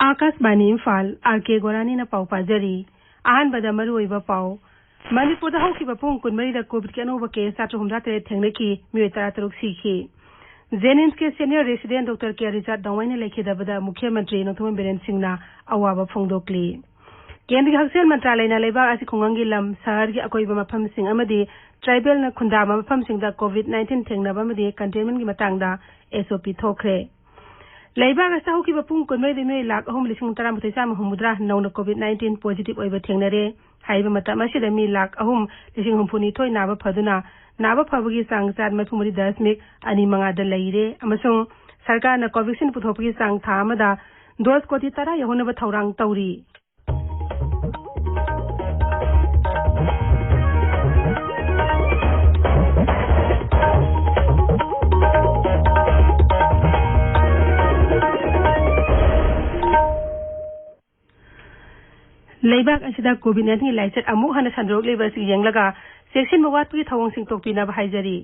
Akashvani Imphal R K गोरानी न पाउ पाजरी अहनबदा मरुओइबा पाउ मणिपुर दा हौखिबा पुंग कुनमरी दा कोविड के अनोबा केस 737 थेंगनकी मियोय 13 सीखी जेनिम्स के सीनियर रेसिडेंट डॉक्टर के रिचार्ड दवाइने लेखिदबदा मुख्यमंत्री नोंथोम बिरेन सिंहना अवाबा फोंदोकली केंद्रीय हक्सेल मंत्रालयना लेबाक असि खुंगंगी लम शहर की अकोइबा मफमसिंग अमदी ट्राइबल न खुंदामा मफमसिंगदा कोविड 19 थेंगनबा अमदी कंटेनमेंट की मतंगदा एसओपी थोखरे लेबाक असा हौखिबा पुंग कुनमरी मियोय लाख 3,13,900 नौना कोविड 19 पॉजिटिव ओइबा थेंगनरे हाइबा मतम असिदा मी लाख 3,62 नाबा फदुना नाबा फबगी सांग 4.2 लैरे अमसुंग सरकार न कोवैक्सीन पुथोपगी सांग था अमदा डोज कोटी 10 यहोनबा थौरांग तौरी लेबाक असिदा कोविड 19 लाइसेट अमु हन संद्रोग लेबस यंगलगा सेक्शन मवात की थवंग सिंग तोकपिना हाइजरी